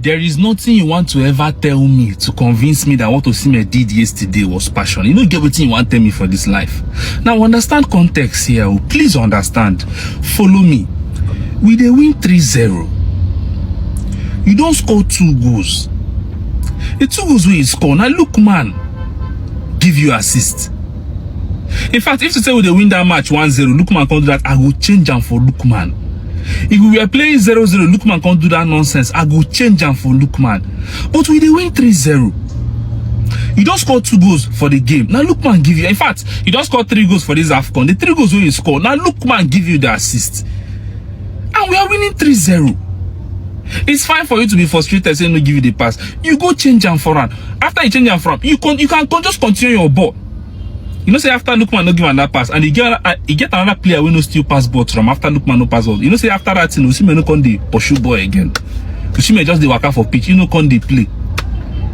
There is nothing you want to ever tell me to convince me that what Osimhen did yesterday was passion. You don't get what you want to tell me for this life. Now understand context here. Please understand. Follow me. We dey win 3-0. You don't score 2 goals. The 2 goals where you score, now Lookman give you assist. In fact, if you say we dey win that match 1-0, Lookman can't do that, I will change him for Lookman. If we were playing 0-0, Lookman can't do that nonsense, I will change him for Lookman. But we dey win 3-0. You don't score 2 goals for the game. Now Lookman give you, in fact, you don't score 3 goals for this AFCON. The 3 goals where you score, now Lookman give you the assist. And we are winning 3-0. It's fine for you to be frustrated saying no give you the pass. You go change him for him. After you change him for him, you can just continue your ball. You know, say after Lookman no give him that pass, and you get another player who no still pass ball from after Lookman no pass ball. You know, say after that, Osimhen no come dey pursue ball again. Osimhen just dey waka for pitch. You know, come dey play.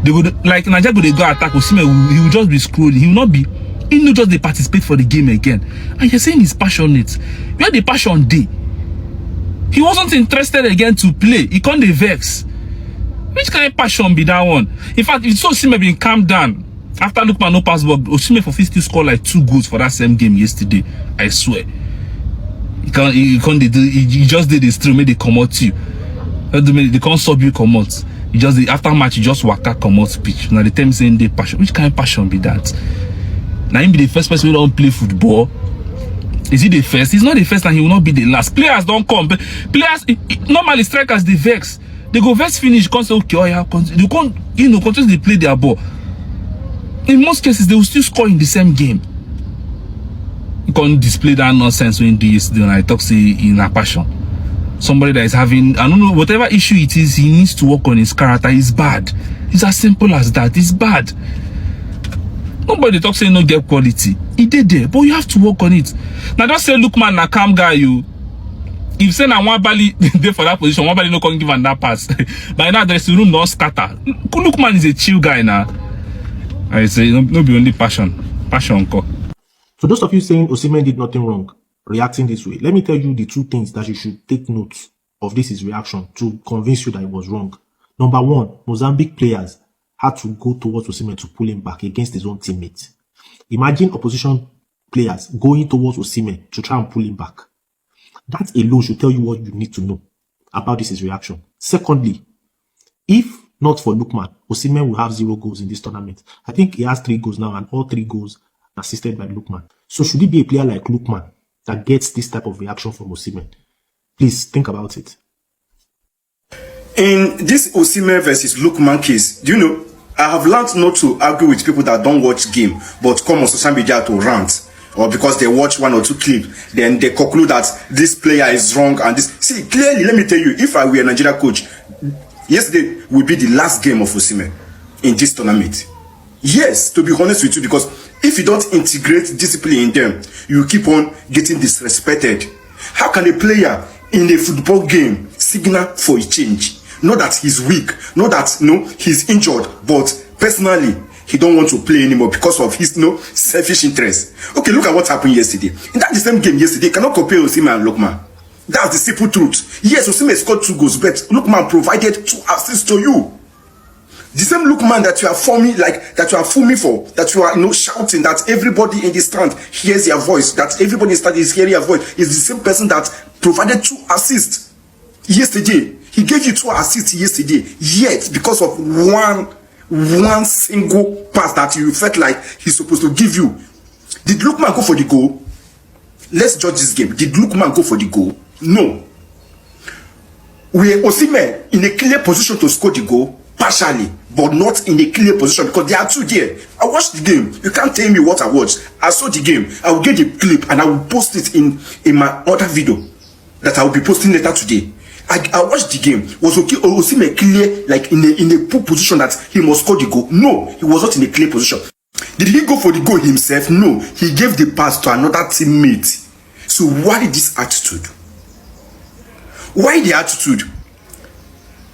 They go like Nigeria go dey go attack Osimhen. He will just be scrolling. He will not be. He no just dey participate for the game again. And you're saying he's passionate. Where the passion dey? He wasn't interested again to play. He can't dey vex. Which kind of passion be that one? In fact, if so Osimhen been calm down. After Lookman no pass ball, Osimhen for still score like 2 goals for that same game yesterday. I swear. He just did this through, made they come out you. They can't sub you come out. You just after match, you just waka come out pitch. Now the time saying they passion. Which kind of passion be that? Now him be the first person who don't play football. Is he the first? He's not the first and he will not be the last. Players don't come. Players normally strikers they vex. They go vex finish, can't say okay, oh yeah, they can't, continue to play their ball. In most cases, they will still score in the same game. You can't display that nonsense when do yesterday when I talk say in a passion. Somebody that is having, I don't know, whatever issue it is, he needs to work on his character. It's bad. It's as simple as that. It's bad. Nobody talks saying no get quality. He did there, but you have to work on it. Now just say Lookman na calm guy you. If say na one bally there for that position, one bally no can give him that pass. By now there's room no scatter. Lookman is a chill guy now. I say no be only passion. Passion ko. So those of you saying Osimhen did nothing wrong, reacting this way, let me tell you the 2 things that you should take note of this his reaction to convince you that it was wrong. Number 1, Mozambique players had to go towards Osimhen to pull him back against his own teammates. Imagine opposition players going towards Osimhen to try and pull him back. That alone should tell you what you need to know about this his reaction. Secondly, if not for Lookman, Osimhen will have 0 goals in this tournament. I think he has 3 goals now, and all 3 goals assisted by Lookman. So should it be a player like Lookman that gets this type of reaction from Osimhen? Please think about it. In this Osimhen versus Lookman case, do you know, I have learned not to argue with people that don't watch game, but come on social media to rant. Or because they watch 1 or 2 clips, then they conclude that this player is wrong and this. See, clearly, let me tell you, if I were a Nigeria coach, yesterday will be the last game of Osimhen in this tournament. Yes, to be honest with you, because if you don't integrate discipline in them, you keep on getting disrespected. How can a player in a football game signal for a change? Not that he's weak, not that he's injured, but personally he don't want to play anymore because of his selfish interest. Okay, look at what happened yesterday. In that the same game yesterday, you cannot compare Osimhen and Lookman. That's the simple truth. Yes, Osimhen scored 2 goals, but Lookman provided 2 assists to you. The same Lookman that you are forming, like that you are fooling for, that you are shouting, that everybody in the stand hears your voice, that everybody in the stand is hearing your voice, is the same person that provided 2 assists yesterday. He gave you 2 assists yesterday, yet because of one single pass that you felt like he's supposed to give you. Did Lookman go for the goal? Let's judge this game. Did Lookman go for the goal? No. Were Osimhen in a clear position to score the goal? Partially, but not in a clear position because there are 2 there. I watched the game. You can't tell me what I watched. I saw the game. I will get the clip and I will post it in my other video that I will be posting later today. I watched the game. Was okay? Osimhen clear, like in a poor position that he must score the goal? No, he was not in a clear position. Did he go for the goal himself? No, he gave the pass to another teammate. So why this attitude? Why the attitude?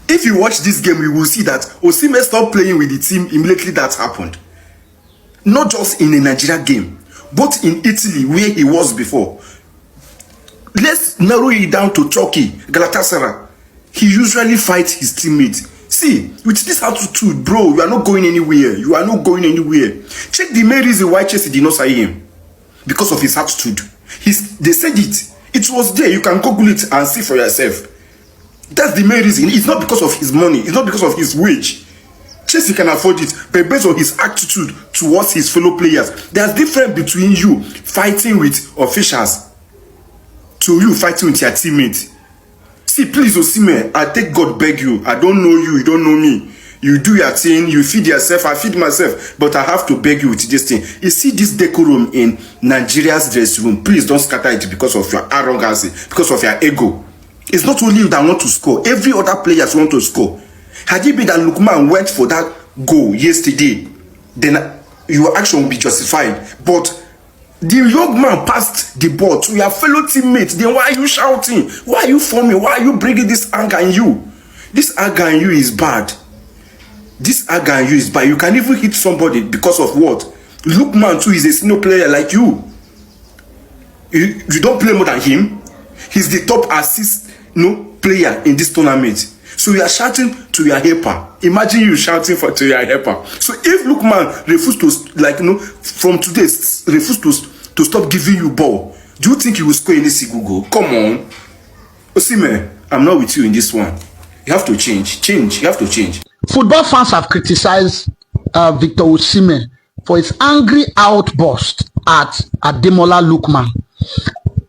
If you watch this game, you will see that Osimhen stopped playing with the team immediately that happened. Not just in a Nigeria game, but in Italy where he was before. Let's narrow it down to Turkey, Galatasaray. He usually fights his teammates. See, with this attitude, bro, you are not going anywhere. You are not going anywhere. Check the main reason why Chelsea did not sign him. Because of his attitude. They said it. It was there. You can Google it and see for yourself. That's the main reason. It's not because of his money. It's not because of his wage. Chelsea can afford it, but based on his attitude towards his fellow players. There's difference between you fighting with officials to you fighting with your teammates. See, please, Osimhen, I take God beg you. I don't know you. You don't know me. You do your thing. You feed yourself. I feed myself. But I have to beg you with this thing. You see this decorum in Nigeria's dressing room. Please don't scatter it because of your arrogance, because of your ego. It's not only you that want to score. Every other players want to score. Had it been that Lookman went for that goal yesterday, then your action will be justified. But the young man passed the ball to your fellow teammates. Then why are you shouting? Why are you forming? Why are you bringing this anger in you? This anger in you is bad. This anger in you is bad. You can even hit somebody because of what? Lookman too is a senior player like you. You don't play more than him. He's the top assist player in this tournament. So you are shouting to your helper. Imagine you shouting to your helper. So if Lookman refused to, from today, refused to stop giving you ball, do you think he will score any single goal? Come on. Osimhen, I'm not with you in this one. You have to change. You have to change. Football fans have criticized Victor Osimhen for his angry outburst at Ademola Lookman.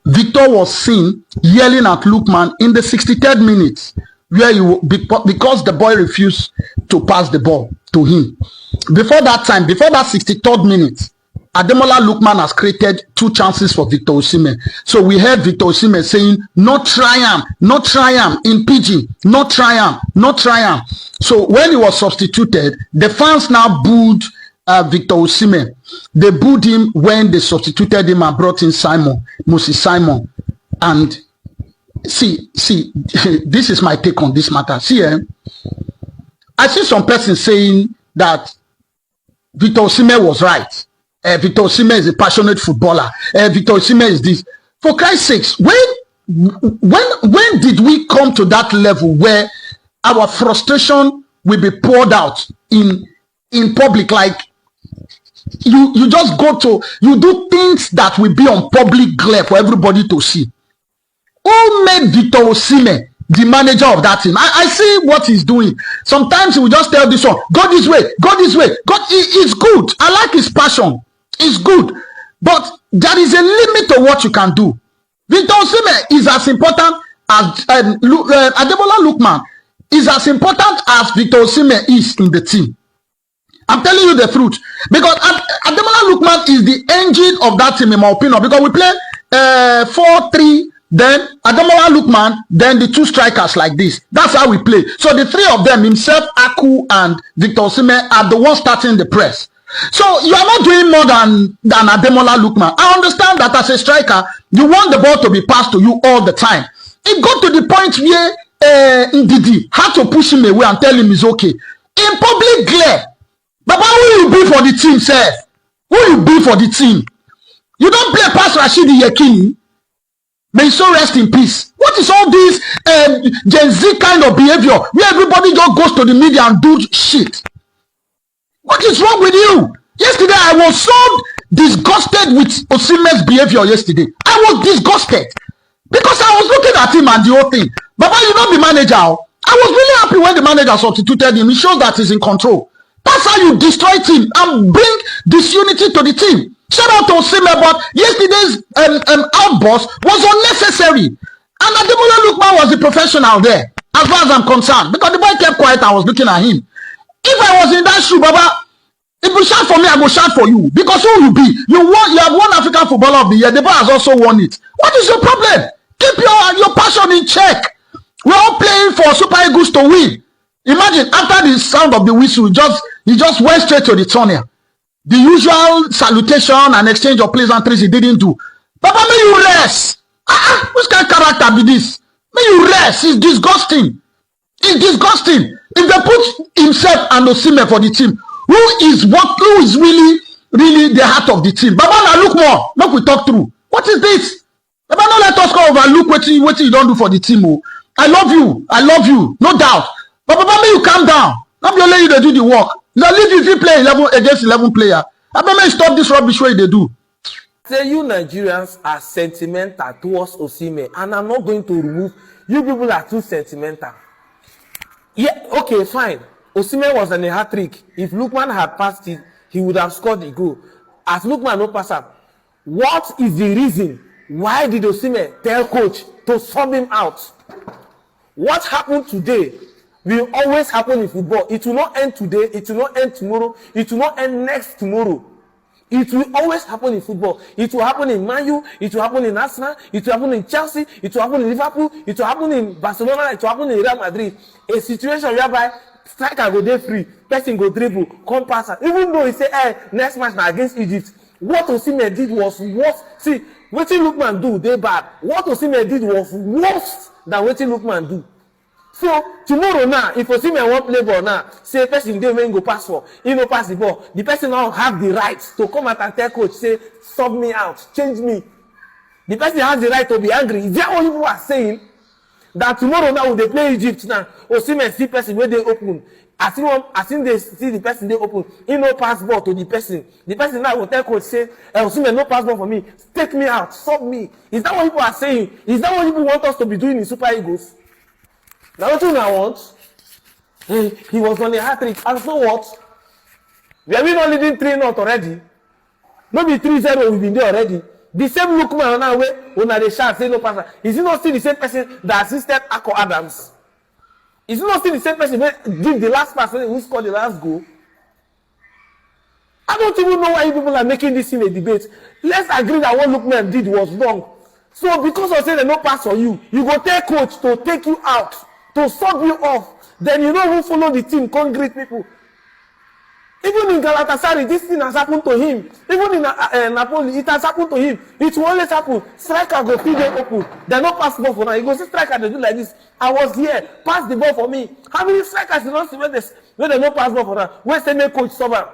Victor was seen yelling at Lookman in the 63rd minute, where because the boy refused to pass the ball to him. Before that 63rd minute, Ademola Lookman has created 2 chances for Victor Osimhen. So we heard Victor Osimhen saying, "Not try am," in pidgin, "Not try am." So when he was substituted, the fans now booed Victor Osimhen. They booed him when they substituted him and brought in Osimhen. And see, this is my take on this matter. See, I see some person saying that Victor Osimhen was right. Victor Osimhen is a passionate footballer. Victor Osimhen is this. For Christ's sakes, when did we come to that level where our frustration will be poured out in public? Like you just you do things that will be on public glare for everybody to see. Who made Victor Osimhen the manager of that team? I see what he's doing. Sometimes he will just tell this one, go this way. God, it's good. I like his passion. It's good. But there is a limit to what you can do. Victor Osimhen is as important as Ademola Lookman is as important as Victor Osimhen is in the team. I'm telling you the truth. Because Ademola Lookman is the engine of that team, in my opinion. Because we play 4-3, then Ademola Lookman, then the 2 strikers like this. That's how we play. So the 3 of them, himself, Aku, and Victor Osimhen, are the ones starting the press. So you are not doing more than Ademola Lookman. I understand that as a striker, you want the ball to be passed to you all the time. It got to the point where Ndidi had to push him away and tell him it's okay. In public glare. But who you be for the team, sir? Who you be for the team? You don't play past Rashidi Yekini. May he so rest in peace. What is all this Gen Z kind of behavior where everybody just goes to the media and do shit? What is wrong with you? Yesterday, I was so disgusted with Osimhen's behavior yesterday. I was disgusted. Because I was looking at him and the whole thing. Baba, you know the manager. I was really happy when the manager substituted him. It shows that he's in control. That's how you destroy team and bring disunity to the team. Shout out to Osimhen, but yesterday's outburst was unnecessary. And Ademola Lookman was the professional there, as far as I'm concerned. Because the boy kept quiet, I was looking at him. If I was in that shoe, Baba, if you shout for me, I will shout for you. Because who you be? You have won African Footballer of the Year. The boy has also won it. What is your problem? Keep your passion in check. We're all playing for Super Eagles to win. Imagine, after the sound of the whistle, he just went straight to the tunnel. The usual salutation and exchange of pleasantries he didn't do. Papa, may you rest. Which kind of character be this? May you rest. It's disgusting. It's disgusting. If they put himself and Osimhen for the team, who is really the heart of the team? Baba, now look more. Look, we talk through. What is this? Baba, no let us go overlook what you don't do for the team. Oh. I love you. No doubt. But Papa, may you calm down. Not be only you they do the work. Now leave you if you play 11 against 11 player. I may stop this rubbish way they do. Say you Nigerians are sentimental towards Osimhen, and I'm not going to remove you. People are too sentimental. Yeah, okay, fine. Osimhen was on a hat trick. If Lookman had passed it, he would have scored the goal. As Lookman no pass up, what is the reason why did Osimhen tell coach to sub him out? What happened today will always happen in football. It will not end today. It will not end tomorrow. It will not end next tomorrow. It will always happen in football. It will happen in Man U. It will happen in Arsenal. It will happen in Chelsea. It will happen in Liverpool. It will happen in Barcelona. It will happen in Real Madrid. A situation whereby striker go dey free, person go dribble, come pass. Even though he say, "Hey, next match na against Egypt," what Osimhen did was worse. See, wetin Lookman do dey bad. What Osimhen did was worse than wetin Lookman do. So tomorrow now, if Osimhen wan play ball now, say person dey wey go pass for, he no pass the ball. The person now have the right to come out and tell coach, say, "Sub me out, change me." The person has the right to be angry. Is that what you are saying? That tomorrow now when they play Egypt now, Osimhen see person where they open. As soon they see the person they open, he no pass ball to the person. The person now will tell coach, say, Osimhen no pass ball for me. Take me out, sub me. Is that what people are saying? Is that what people want us to be doing in Super Eagles? Now what I want? He was on a hat trick. And so what? We have been not leading 3-0 already. Maybe 3-0 we've been there already. The same Lookman on our way, when they shout, say no passer. Is he not still the same person that assisted Akko Adams? Is he not still the same person who give the last pass who scored the last goal? I don't even know why you people are making this in a debate. Let's agree that what Lookman did was wrong. So because of saying they no pass on you, you go tell coach to take you out, to sub you off. Then you don't even follow the team, come greet people. Even in Galatasaray, this thing has happened to him. Even in Napoli, it has happened to him. It will always happen. Striker go feed them open. They no pass ball for now. You go see striker, they do like this. I was here. Pass the ball for me. How many strikers you don't see when they no pass ball for now? When they make coach sober?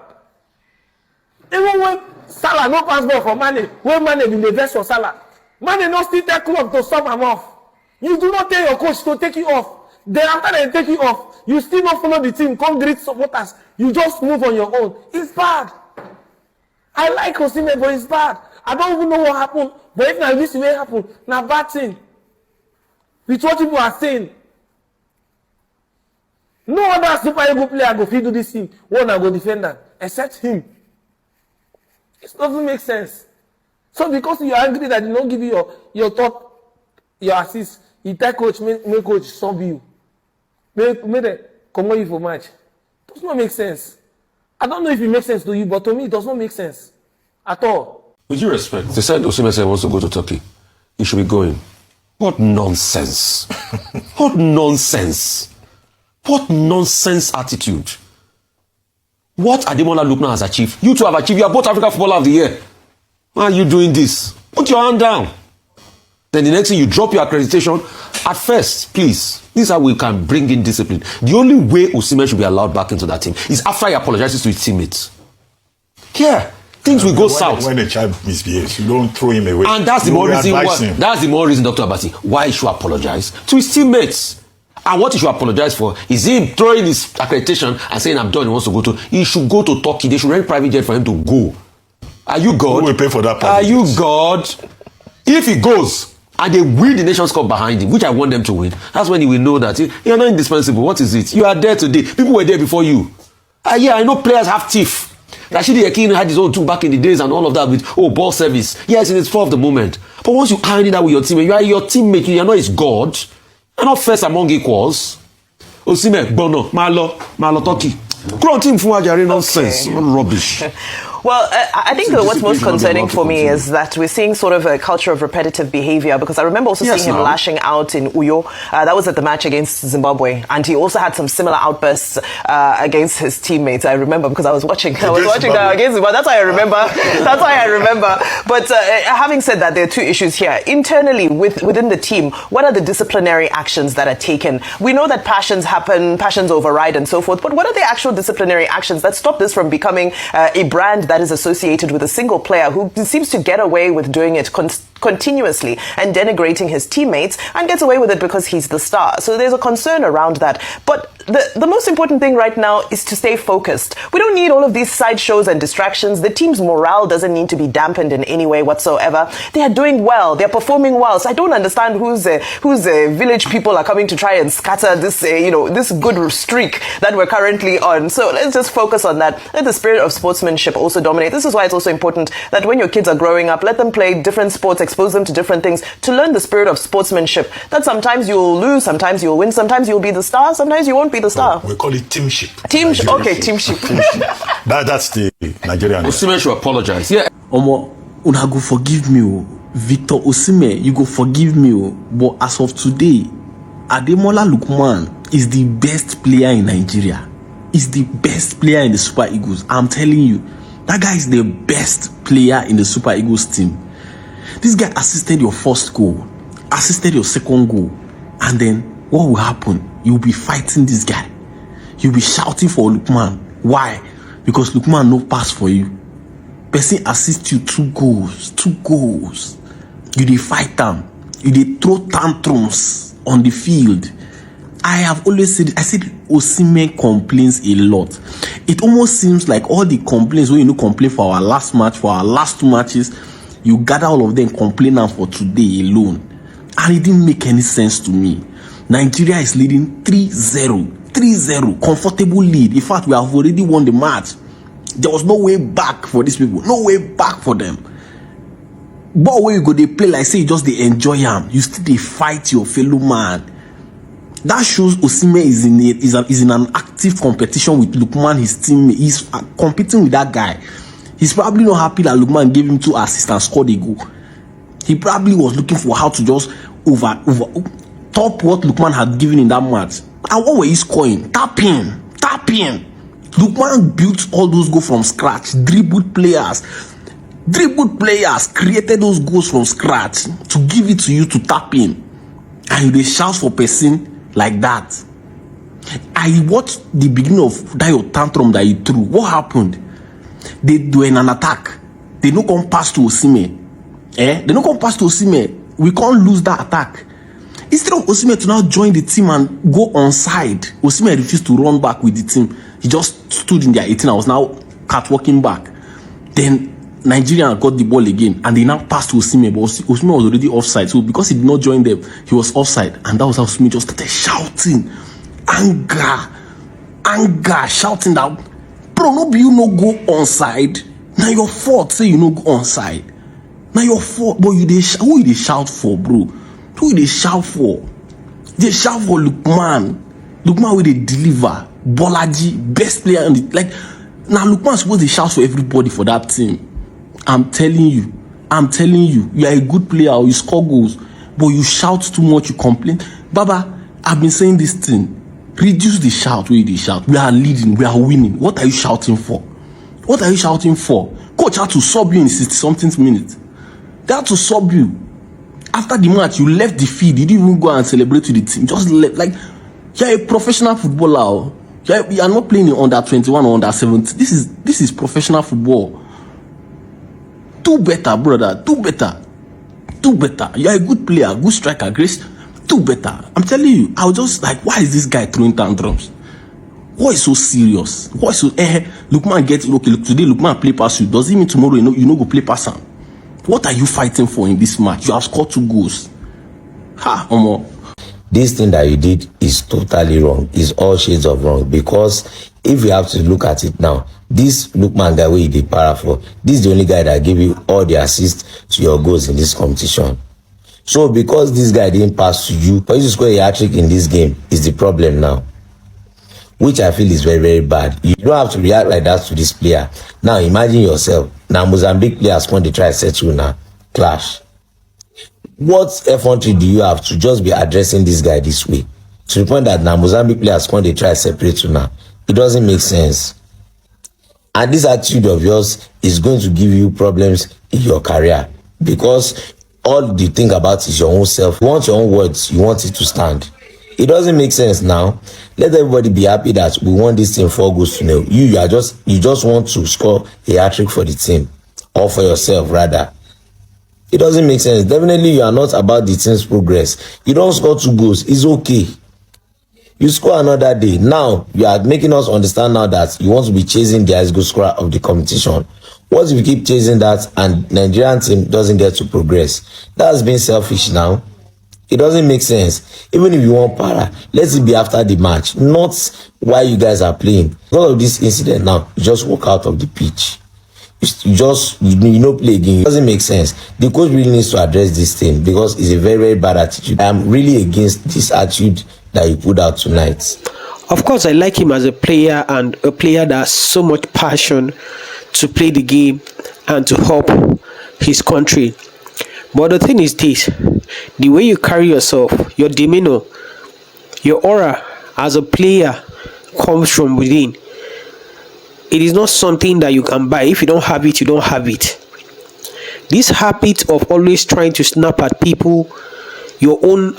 Even when Salah no pass ball for Mane, when Mane been the best for Salah, Mane no still take club to sub him off. You do not tell your coach to take you off. Then after they take you off, you still not follow the team, come greet supporters. You just move on your own. It's bad. I like Osimhen, but it's bad. I don't even know what happened. But if now this way happen, now bad thing. With what people are saying. No other Super Eagle player go fit do this thing. One go defender, except him. It doesn't make sense. So because you are angry that they don't give you your top, your assist, you tell coach, make coach sub you. Make them come on you for match. Does not make sense. I don't know if it makes sense to you, but to me it does not make sense at all. With due respect, they said Osimhen wants to go to Turkey. He should be going. What nonsense! What nonsense! What nonsense attitude! What Ademola Lookman has achieved, you two have achieved. You are both African Footballer of the Year. Why are you doing this? Put your hand down. Then the next thing you drop your accreditation. At first, please, this is how we can bring in discipline. The only way Osimhen should be allowed back into that team is after he apologizes to his teammates. Yeah, things will go south. When a child misbehaves, you don't throw him away. And that's the more reason why. That's the more reason, Dr. Abati, why he should apologize to his teammates. And what he should apologize for is him throwing his accreditation and saying, "I'm done." He wants to go to. He should go to Turkey. They should rent private jet for him to go. Are you God? Who will pay for that? Are you God? If he goes and they win the Nations Cup behind him, which I want them to win, that's when he will know that you're not indispensable. What is it? You are there today. People were there before you. Yeah, I know players have teeth. Rashidi Yakin had his own too back in the days and all of that with ball service. Yes, it is for the moment. But once you iron it out with your teammate, you are your teammate. You are not his God. You're not first among equals. Osimhen, Bono, Malo, Turkey. Grown team for nonsense. What rubbish. Well, I think what's most concerning for me is that we're seeing sort of a culture of repetitive behavior, because I remember also seeing him lashing out in Uyo. That was at the match against Zimbabwe. And he also had some similar outbursts against his teammates. I remember because I was watching that against Zimbabwe. That's why I remember. That's why I remember. But having said that, there are two issues here. Internally, within the team, what are the disciplinary actions that are taken? We know that passions happen, passions override and so forth. But what are the actual disciplinary actions that stop this from becoming a brand that is associated with a single player who seems to get away with doing it continuously and denigrating his teammates, and gets away with it because he's the star? So there's a concern around that. But the most important thing right now is to stay focused. We don't need all of these sideshows and distractions. The team's morale doesn't need to be dampened in any way whatsoever. They are doing well. They're performing well. So I don't understand whose village people are coming to try and scatter this, this good streak that we're currently on. So let's just focus on that. Let the spirit of sportsmanship also dominate. This is why it's also important that when your kids are growing up, let them play different sports, expose them to different things to learn the spirit of sportsmanship. That sometimes you'll lose, sometimes you'll win, sometimes you'll be the star, sometimes you won't be the star. We call it teamship. Okay, teamship. That's the Nigerian. Osimhen should apologize. Yeah. Omo, una go forgive me, oh. Victor Osimhen, you go forgive me, oh. But as of today, Ademola Lookman is the best player in Nigeria. He's the best player in the Super Eagles. I'm telling you, that guy is the best player in the Super Eagles team. This guy assisted your first goal, assisted your second goal, and then what will happen? You'll be fighting this guy. You'll be shouting for Lookman. Why? Because Lookman no pass for you. Person assist you 2 goals. You dey fight them. You dey throw tantrums on the field. I have always said, Osimhen complains a lot. It almost seems like all the complaints when you complain for our last match, for our last 2 matches, you gather all of them complaining for today alone. And it didn't make any sense to me. Nigeria is leading 3-0, comfortable lead. In fact, we have already won the match. There was no way back for these people, no way back for them. But when you go, they play like say you just they enjoy them. You still they fight your fellow man. That shows Osimhen is in an active competition with Lookman, his teammate. He's competing with that guy. He's probably not happy that Lookman gave him 2 assists and scored a goal. He probably was looking for how to just top what Lookman had given in that match. And what were he scoring? Tap in. Lookman built all those goals from scratch. Dribbled players, created those goals from scratch to give it to you to tap in. And they shout for person like that. I watched the beginning of that your tantrum that you threw. What happened? They were in an attack. They no come pass to Osimhen. They no come pass to Osimhen. We can't lose that attack. Instead of Osimhen to now join the team and go on side, Osimhen refused to run back with the team. He just stood in their 18 and was now catwalking back. Then Nigeria got the ball again and they now passed to Osimhen, but Osimhen was already offside. So because he did not join them, he was offside. And that was how Osimhen just started shouting. Anger, shouting that, bro, no be you no go onside. Now your fault say you no go onside. Now your fault, but who you dey shout for, bro? Who they shout for? They shout for Lookman. Lookman will they deliver. Bolaji, best player in the, like, now Lookman supposed to shout for everybody for that team. I'm telling you, you are a good player or you score goals, but you shout too much, you complain. Baba, I've been saying this thing. Reduce the shout where they shout. We are leading, we are winning. What are you shouting for? Coach had to sub you in 60-something minutes. They had to sub you. After the match, you left the field. You didn't even go and celebrate with the team. Just left. Like, you're a professional footballer. You are not playing in under 21 or under 17. This is professional football. Do better, brother. Do better. You're a good player, good striker, Grace. Do better. I'm telling you, I was just like, why is this guy throwing tantrums? What is so serious? What is so Lookman gets okay, look, today Lookman play pass you. Does it mean tomorrow you know go play pass him? What are you fighting for in this match? You have scored 2 goals. Omo. This thing that you did is totally wrong. It's all shades of wrong. Because if you have to look at it now, this Lookman guy where you did para for, this is the only guy that gave you all the assists to your goals in this competition. So because this guy didn't pass to you, for you to score a hat-trick in this game is the problem now. Which I feel is very, very bad. You don't have to react like that to this player. Now imagine yourself. Now Mozambique players when they try to set you now. Clash. What effrontery do you have to just be addressing this guy this way? To the point that now Mozambique players when they try to separate you now. It doesn't make sense. And this attitude of yours is going to give you problems in your career. Because all you think about is your own self. You want your own words. You want it to stand. It doesn't make sense now. Let everybody be happy that we won this team 4 goals to 0. You just want to score a hat-trick for the team. Or for yourself, rather. It doesn't make sense. Definitely, you are not about the team's progress. You don't score 2 goals. It's okay. You score another day. Now you are making us understand now that you want to be chasing the highest goal scorer of the competition. What if you keep chasing that and Nigerian team doesn't get to progress? That's being selfish now. It doesn't make sense. Even if you want para, let it be after the match, not while you guys are playing. Because of this incident now, you just walk out of the pitch. You know, play again. It doesn't make sense. The coach really needs to address this thing because it's a very, very bad attitude. I am really against this attitude that he put out tonight. Of course, I like him as a player and a player that has so much passion to play the game and to help his country. But the thing is this, the way you carry yourself, your demeanor, your aura as a player comes from within. It is not something that you can buy. If you don't have it, you don't have it. This habit of always trying to snap at people, your own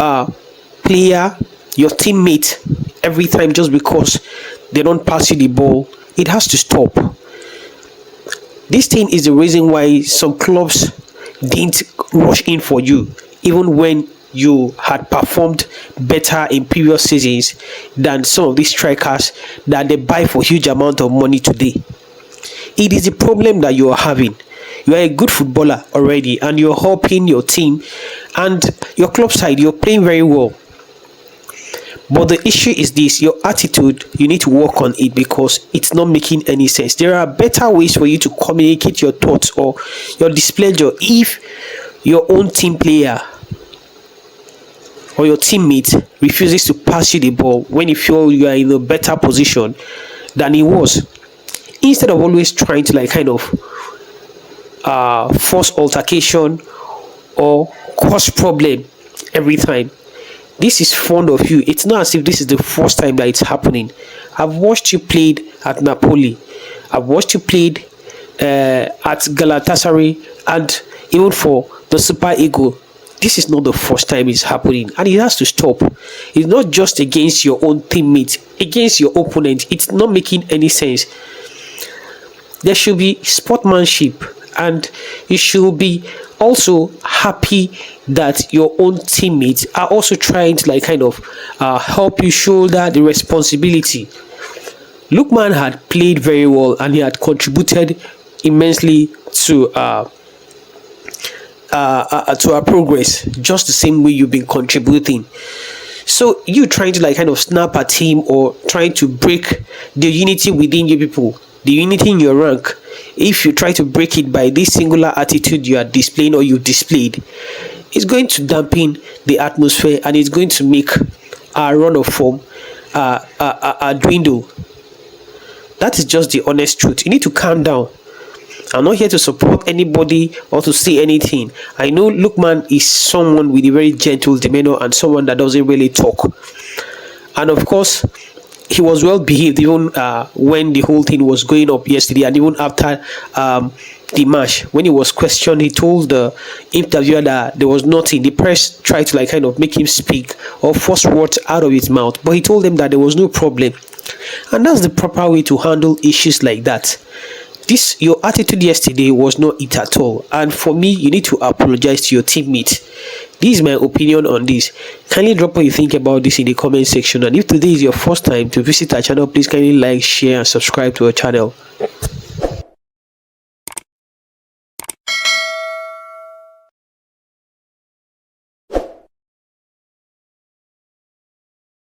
player, your teammate, every time just because they don't pass you the ball, it has to stop. This thing is the reason why some clubs didn't rush in for you, even when you had performed better in previous seasons than some of these strikers that they buy for huge amount of money today. It is a problem that you are having. You are a good footballer already and you're helping your team and your club side, you're playing very well. But the issue is this, your attitude, you need to work on it because it's not making any sense. There are better ways for you to communicate your thoughts or your displeasure if your own team player or your teammate refuses to pass you the ball when you feel you are in a better position than he was. Instead of always trying to force altercation or cause problem every time. This is fond of you. It's not as if this is the first time that it's happening. I've watched you played at Napoli. I've watched you played at Galatasaray and even for the Super Eagles. This is not the first time it's happening and it has to stop. It's not just against your own teammates, against your opponent. It's not making any sense. There should be sportsmanship and you should be also happy that your own teammates are also trying to help you shoulder the responsibility. Lookman had played very well and he had contributed immensely to our progress, just the same way you've been contributing. So you trying to snap at him or trying to break the unity within you people, the unity in your rank, if you try to break it by this singular attitude you are displaying or you displayed, it's going to dampen the atmosphere and it's going to make our run of form dwindle. That is just the honest truth. You need to calm down. I'm not here to support anybody or to say anything. I know Lookman is someone with a very gentle demeanor and someone that doesn't really talk. And of course, he was well behaved even when the whole thing was going up yesterday and even after the match. When he was questioned, he told the interviewer that there was nothing. The press tried to make him speak or force words out of his mouth, but he told them that there was no problem. And that's the proper way to handle issues like that. Your attitude yesterday was not it at all, and for me, you need to apologize to your teammate. This is my opinion on this. Kindly drop what you think about this in the comment section, and if today is your first time to visit our channel, please kindly like, share and subscribe to our channel.